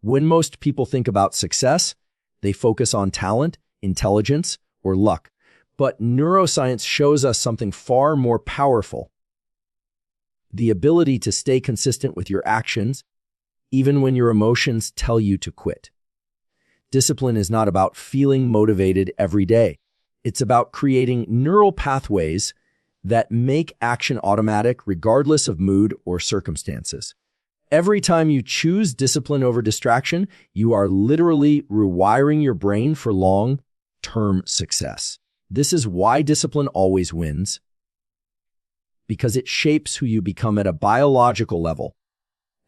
When most people think about success, they focus on talent, intelligence, or luck. But neuroscience shows us something far more powerful: the ability to stay consistent with your actions, even when your emotions tell you to quit. Discipline is not about feeling motivated every day. It's about creating neural pathways that make action automatic regardless of mood or circumstances. Every time you choose discipline over distraction, you are literally rewiring your brain for long-term success. This is why discipline always wins, because it shapes who you become at a biological level.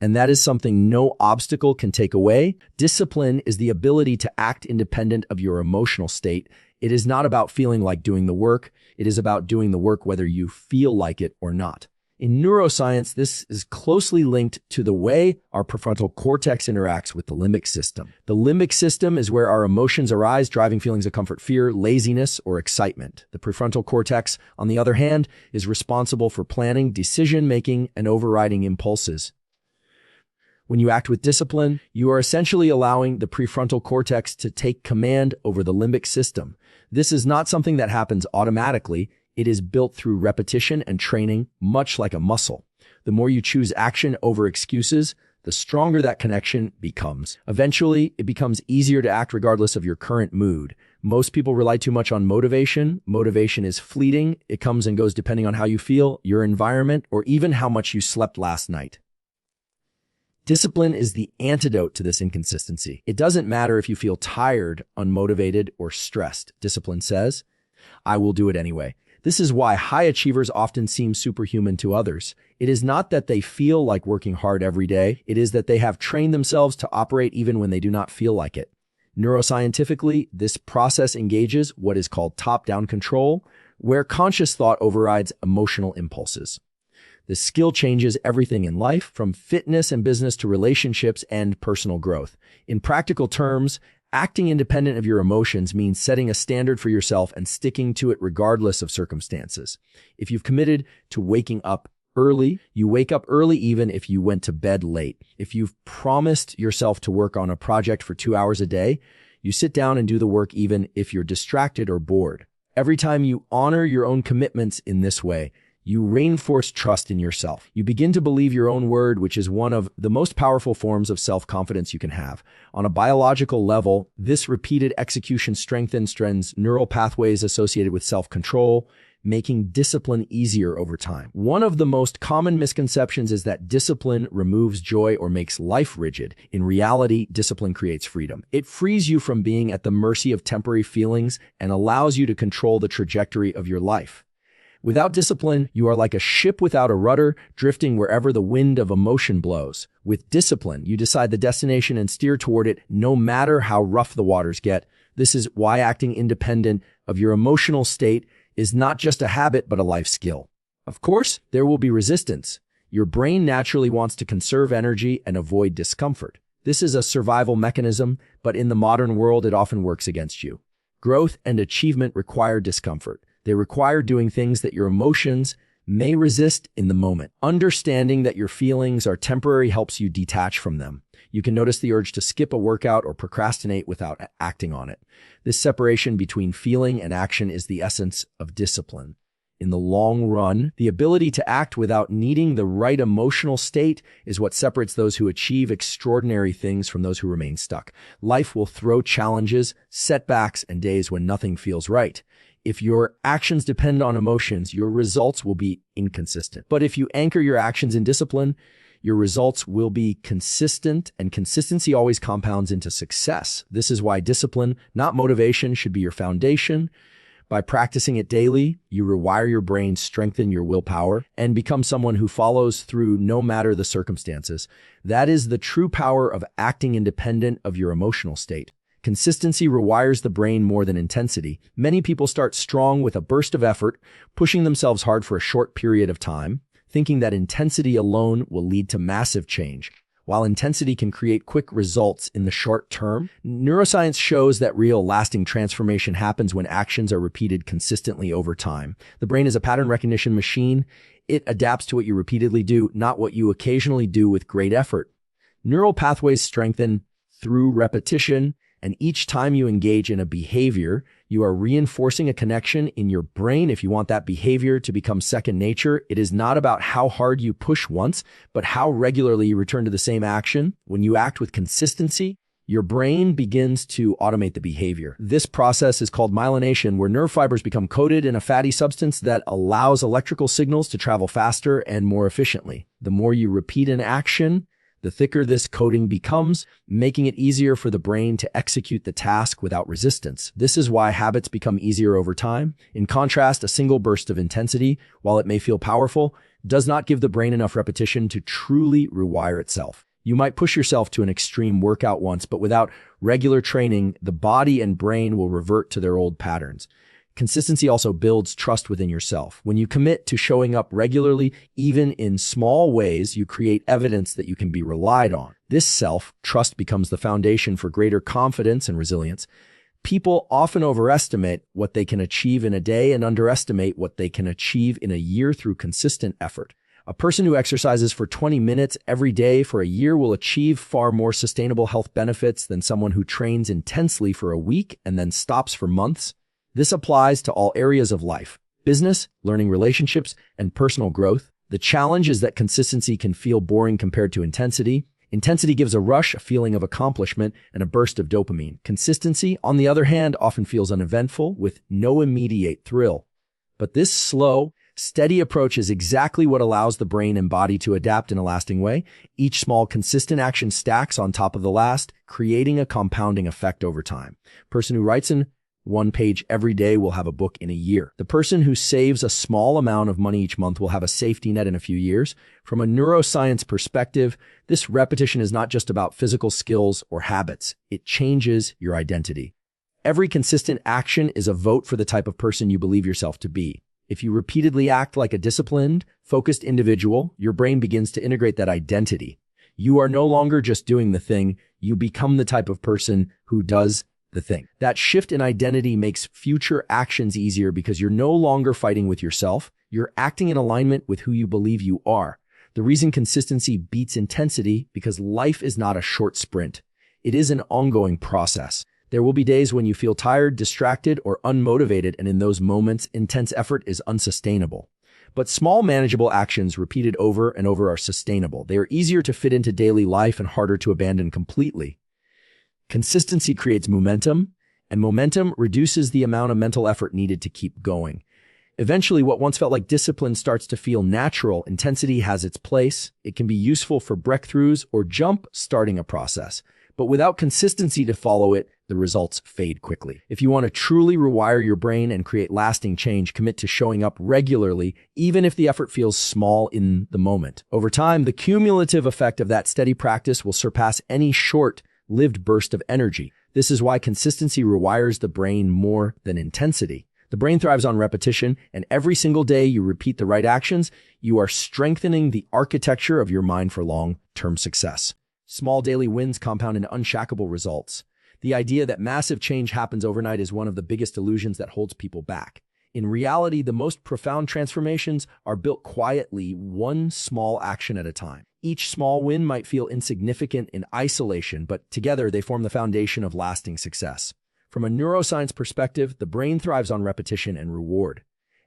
And that is something no obstacle can take away. Discipline is the ability to act independent of your emotional state. It is not about feeling like doing the work. It is about doing the work whether you feel like it or not. In neuroscience, this is closely linked to the way our prefrontal cortex interacts with the limbic system. The limbic system is where our emotions arise, driving feelings of comfort, fear, laziness, or excitement. The prefrontal cortex, on the other hand, is responsible for planning, decision-making, and overriding impulses. When you act with discipline, you are essentially allowing the prefrontal cortex to take command over the limbic system. This is not something that happens automatically. It is built through repetition and training, much like a muscle. The more you choose action over excuses, the stronger that connection becomes. Eventually, it becomes easier to act regardless of your current mood. Most people rely too much on motivation. Motivation is fleeting. It comes and goes depending on how you feel, your environment, or even how much you slept last night. Discipline is the antidote to this inconsistency. It doesn't matter if you feel tired, unmotivated, or stressed. Discipline says, "I will do it anyway." This is why high achievers often seem superhuman to others. It is not that they feel like working hard every day. It is that they have trained themselves to operate even when they do not feel like it. Neuroscientifically, this process engages what is called top-down control, where conscious thought overrides emotional impulses. The skill changes everything in life, from fitness and business to relationships and personal growth. In practical terms, acting independent of your emotions means setting a standard for yourself and sticking to it regardless of circumstances. If you've committed to waking up early, you wake up early even if you went to bed late. If you've promised yourself to work on a project for 2 hours a day, you sit down and do the work even if you're distracted or bored. Every time you honor your own commitments in this way, you reinforce trust in yourself. You begin to believe your own word, which is one of the most powerful forms of self-confidence you can have. On a biological level, this repeated execution strengthens neural pathways associated with self-control, making discipline easier over time. One of the most common misconceptions is that discipline removes joy or makes life rigid. In reality, discipline creates freedom. It frees you from being at the mercy of temporary feelings and allows you to control the trajectory of your life. Without discipline, you are like a ship without a rudder, drifting wherever the wind of emotion blows. With discipline, you decide the destination and steer toward it no matter how rough the waters get. This is why acting independent of your emotional state is not just a habit, but a life skill. Of course, there will be resistance. Your brain naturally wants to conserve energy and avoid discomfort. This is a survival mechanism, but in the modern world, it often works against you. Growth and achievement require discomfort. They require doing things that your emotions may resist in the moment. Understanding that your feelings are temporary helps you detach from them. You can notice the urge to skip a workout or procrastinate without acting on it. This separation between feeling and action is the essence of discipline. In the long run, the ability to act without needing the right emotional state is what separates those who achieve extraordinary things from those who remain stuck. Life will throw challenges, setbacks, and days when nothing feels right. If your actions depend on emotions, your results will be inconsistent. But if you anchor your actions in discipline, your results will be consistent, and consistency always compounds into success. This is why discipline, not motivation, should be your foundation. By practicing it daily, you rewire your brain, strengthen your willpower, and become someone who follows through no matter the circumstances. That is the true power of acting independent of your emotional state. Consistency rewires the brain more than intensity. Many people start strong with a burst of effort, pushing themselves hard for a short period of time, thinking that intensity alone will lead to massive change. While intensity can create quick results in the short term, neuroscience shows that real lasting transformation happens when actions are repeated consistently over time. The brain is a pattern recognition machine. It adapts to what you repeatedly do, not what you occasionally do with great effort. Neural pathways strengthen through repetition, and each time you engage in a behavior, you are reinforcing a connection in your brain. If you want that behavior to become second nature, it is not about how hard you push once, but how regularly you return to the same action. When you act with consistency, your brain begins to automate the behavior. This process is called myelination, where nerve fibers become coated in a fatty substance that allows electrical signals to travel faster and more efficiently. The more you repeat an action, the thicker this coating becomes, making it easier for the brain to execute the task without resistance. This is why habits become easier over time. In contrast, a single burst of intensity, while it may feel powerful, does not give the brain enough repetition to truly rewire itself. You might push yourself to an extreme workout once, but without regular training, the body and brain will revert to their old patterns. Consistency also builds trust within yourself. When you commit to showing up regularly, even in small ways, you create evidence that you can be relied on. This self-trust becomes the foundation for greater confidence and resilience. People often overestimate what they can achieve in a day and underestimate what they can achieve in a year through consistent effort. A person who exercises for 20 minutes every day for a year will achieve far more sustainable health benefits than someone who trains intensely for a week and then stops for months. This applies to all areas of life: business, learning, relationships, and personal growth. The challenge is that consistency can feel boring compared to intensity. Intensity gives a rush, a feeling of accomplishment, and a burst of dopamine. Consistency, on the other hand, often feels uneventful with no immediate thrill. But this slow, steady approach is exactly what allows the brain and body to adapt in a lasting way. Each small, consistent action stacks on top of the last, creating a compounding effect over time. Person who writes in one page every day will have a book in a year. The person who saves a small amount of money each month will have a safety net in a few years. From a neuroscience perspective, this repetition is not just about physical skills or habits. It changes your identity. Every consistent action is a vote for the type of person you believe yourself to be. If you repeatedly act like a disciplined, focused individual, your brain begins to integrate that identity. You are no longer just doing the thing, you become the type of person who does the thing. That shift in identity makes future actions easier because you're no longer fighting with yourself. You're acting in alignment with who you believe you are. The reason consistency beats intensity because life is not a short sprint. It is an ongoing process. There will be days when you feel tired, distracted, or unmotivated, and in those moments, intense effort is unsustainable. But small, manageable actions repeated over and over are sustainable. They are easier to fit into daily life and harder to abandon completely. Consistency creates momentum, and momentum reduces the amount of mental effort needed to keep going. Eventually, what once felt like discipline starts to feel natural. Intensity has its place. It can be useful for breakthroughs or jump-starting a process. But without consistency to follow it, the results fade quickly. If you want to truly rewire your brain and create lasting change, commit to showing up regularly, even if the effort feels small in the moment. Over time, the cumulative effect of that steady practice will surpass any short-lived burst of energy. This is why consistency rewires the brain more than intensity. The brain thrives on repetition, and every single day you repeat the right actions, you are strengthening the architecture of your mind for long-term success. Small daily wins compound into unshakable results. The idea that massive change happens overnight is one of the biggest illusions that holds people back. In reality, the most profound transformations are built quietly, one small action at a time. Each small win might feel insignificant in isolation, but together they form the foundation of lasting success. From a neuroscience perspective, the brain thrives on repetition and reward.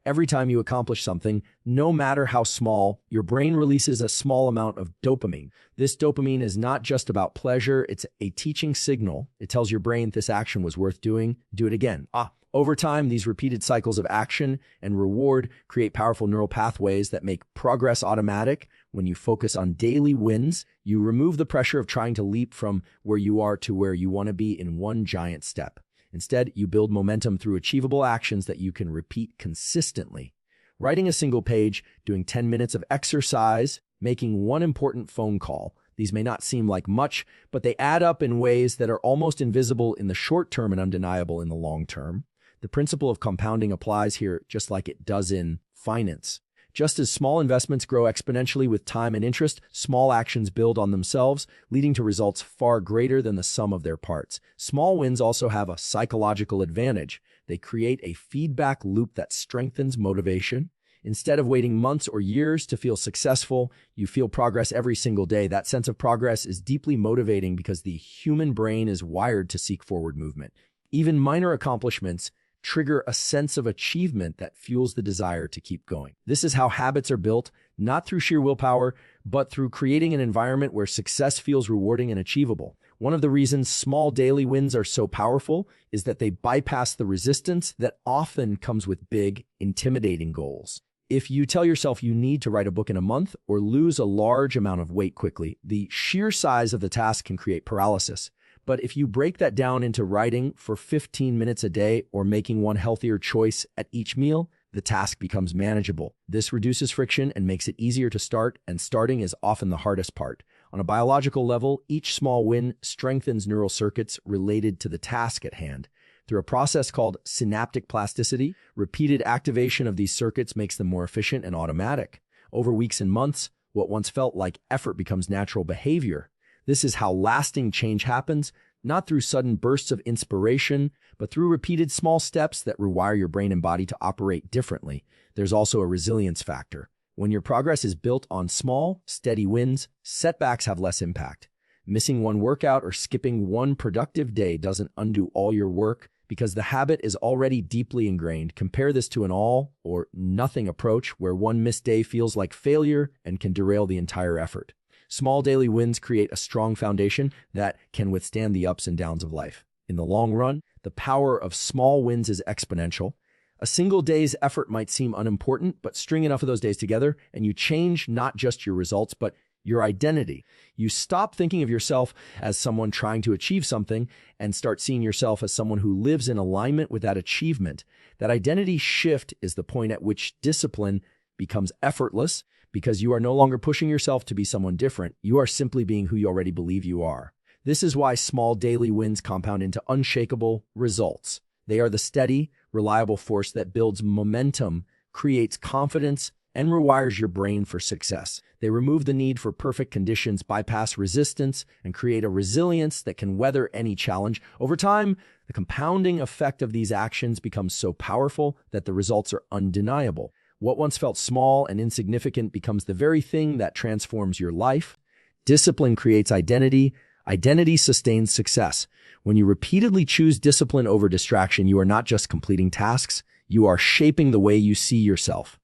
Every time you accomplish something, no matter how small, your brain releases a small amount of dopamine. This dopamine is not just about pleasure, it's a teaching signal. It tells your brain this action was worth doing, do it again. Over time, these repeated cycles of action and reward create powerful neural pathways that make progress automatic. When you focus on daily wins, you remove the pressure of trying to leap from where you are to where you want to be in one giant step. Instead, you build momentum through achievable actions that you can repeat consistently. Writing a single page, doing 10 minutes of exercise, making one important phone call. These may not seem like much, but they add up in ways that are almost invisible in the short term and undeniable in the long term. The principle of compounding applies here just like it does in finance. Just as small investments grow exponentially with time and interest, small actions build on themselves, leading to results far greater than the sum of their parts. Small wins also have a psychological advantage. They create a feedback loop that strengthens motivation. Instead of waiting months or years to feel successful, you feel progress every single day. That sense of progress is deeply motivating because the human brain is wired to seek forward movement. Even minor accomplishments trigger a sense of achievement that fuels the desire to keep going. This is how habits are built, not through sheer willpower, but through creating an environment where success feels rewarding and achievable. One of the reasons small daily wins are so powerful is that they bypass the resistance that often comes with big, intimidating goals. If you tell yourself you need to write a book in a month or lose a large amount of weight quickly, the sheer size of the task can create paralysis. But if you break that down into writing for 15 minutes a day or making one healthier choice at each meal, the task becomes manageable. This reduces friction and makes it easier to start, and starting is often the hardest part. On a biological level, each small win strengthens neural circuits related to the task at hand. Through a process called synaptic plasticity, repeated activation of these circuits makes them more efficient and automatic. Over weeks and months, what once felt like effort becomes natural behavior. This is how lasting change happens, not through sudden bursts of inspiration, but through repeated small steps that rewire your brain and body to operate differently. There's also a resilience factor. When your progress is built on small, steady wins, setbacks have less impact. Missing one workout or skipping one productive day doesn't undo all your work because the habit is already deeply ingrained. Compare this to an all or nothing approach where one missed day feels like failure and can derail the entire effort. Small daily wins create a strong foundation that can withstand the ups and downs of life. In the long run, the power of small wins is exponential. A single day's effort might seem unimportant, but string enough of those days together and you change not just your results, but your identity. You stop thinking of yourself as someone trying to achieve something and start seeing yourself as someone who lives in alignment with that achievement. That identity shift is the point at which discipline becomes effortless because you are no longer pushing yourself to be someone different. You are simply being who you already believe you are. This is why small daily wins compound into unshakable results. They are the steady, reliable force that builds momentum, creates confidence, and rewires your brain for success. They remove the need for perfect conditions, bypass resistance, and create a resilience that can weather any challenge. Over time, the compounding effect of these actions becomes so powerful that the results are undeniable. What once felt small and insignificant becomes the very thing that transforms your life. Discipline creates identity. Identity sustains success. When you repeatedly choose discipline over distraction, you are not just completing tasks, you are shaping the way you see yourself.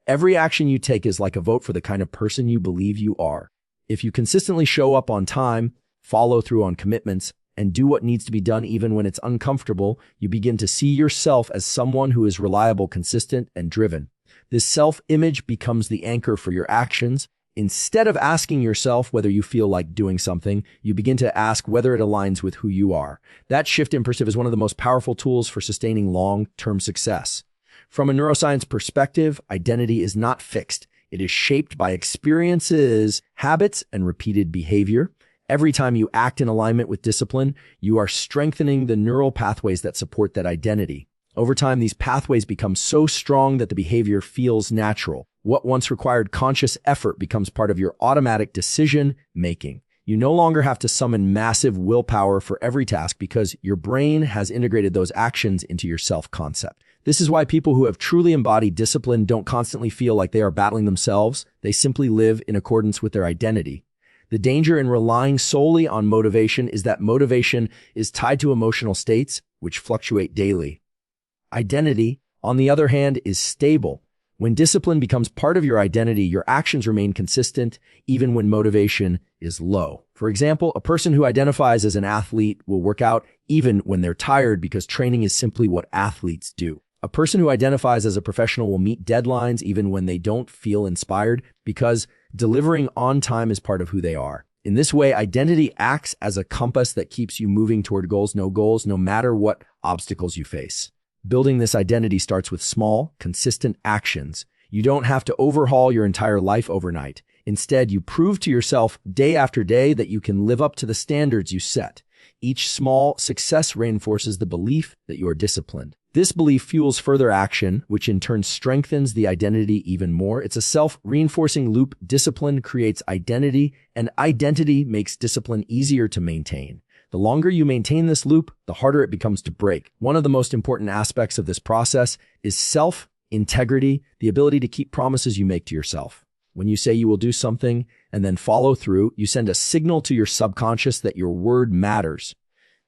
Every action you take is like a vote for the kind of person you believe you are. If you consistently show up on time, follow through on commitments, and do what needs to be done even when it's uncomfortable, you begin to see yourself as someone who is reliable, consistent, and driven. This self-image becomes the anchor for your actions. Instead of asking yourself whether you feel like doing something, you begin to ask whether it aligns with who you are. That shift in perspective is one of the most powerful tools for sustaining long-term success. From a neuroscience perspective, identity is not fixed. It is shaped by experiences, habits, and repeated behavior. Every time you act in alignment with discipline, you are strengthening the neural pathways that support that identity. Over time, these pathways become so strong that the behavior feels natural. What once required conscious effort becomes part of your automatic decision-making. You no longer have to summon massive willpower for every task because your brain has integrated those actions into your self-concept. This is why people who have truly embodied discipline don't constantly feel like they are battling themselves. They simply live in accordance with their identity. The danger in relying solely on motivation is that motivation is tied to emotional states, which fluctuate daily. Identity, on the other hand, is stable. When discipline becomes part of your identity, your actions remain consistent even when motivation is low. For example, a person who identifies as an athlete will work out even when they're tired because training is simply what athletes do. A person who identifies as a professional will meet deadlines even when they don't feel inspired because delivering on time is part of who they are. In this way, identity acts as a compass that keeps you moving toward goals, no matter what obstacles you face. Building this identity starts with small, consistent actions. You don't have to overhaul your entire life overnight. Instead, you prove to yourself day after day that you can live up to the standards you set. Each small success reinforces the belief that you are disciplined. This belief fuels further action, which in turn strengthens the identity even more. It's a self-reinforcing loop. Discipline creates identity, and identity makes discipline easier to maintain. The longer you maintain this loop, the harder it becomes to break. One of the most important aspects of this process is Integrity, the ability to keep promises you make to yourself. When you say you will do something and then follow through, you send a signal to your subconscious that your word matters.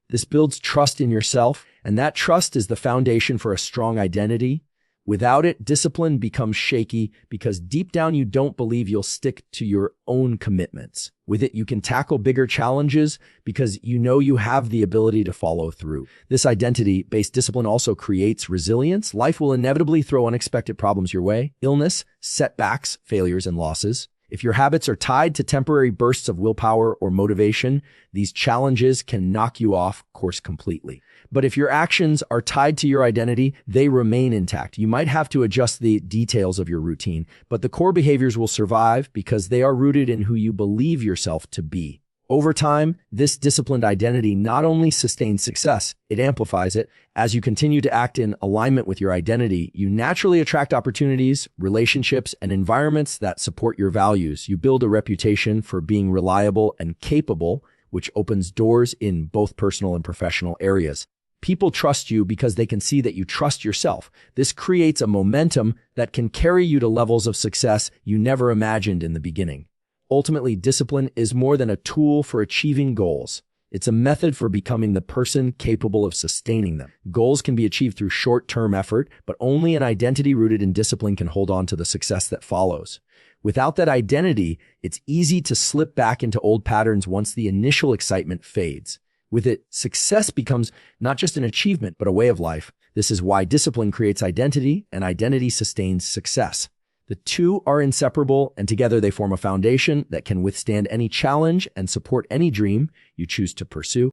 This builds trust in yourself, and that trust is the foundation for a strong identity. Without it, discipline becomes shaky because deep down you don't believe you'll stick to your own commitments. With it, you can tackle bigger challenges because you know you have the ability to follow through. This identity-based discipline also creates resilience. Life will inevitably throw unexpected problems your way: illness, setbacks, failures, and losses. If your habits are tied to temporary bursts of willpower or motivation, these challenges can knock you off course completely. But if your actions are tied to your identity, they remain intact. You might have to adjust the details of your routine, but the core behaviors will survive because they are rooted in who you believe yourself to be. Over time, this disciplined identity not only sustains success, it amplifies it. As you continue to act in alignment with your identity, you naturally attract opportunities, relationships, and environments that support your values. You build a reputation for being reliable and capable, which opens doors in both personal and professional areas. People trust you because they can see that you trust yourself. This creates a momentum that can carry you to levels of success you never imagined in the beginning. Ultimately, discipline is more than a tool for achieving goals. It's a method for becoming the person capable of sustaining them. Goals can be achieved through short-term effort, but only an identity rooted in discipline can hold on to the success that follows. Without that identity, it's easy to slip back into old patterns once the initial excitement fades. With it, success becomes not just an achievement, but a way of life. This is why discipline creates identity, and identity sustains success. The two are inseparable, and together they form a foundation that can withstand any challenge and support any dream you choose to pursue.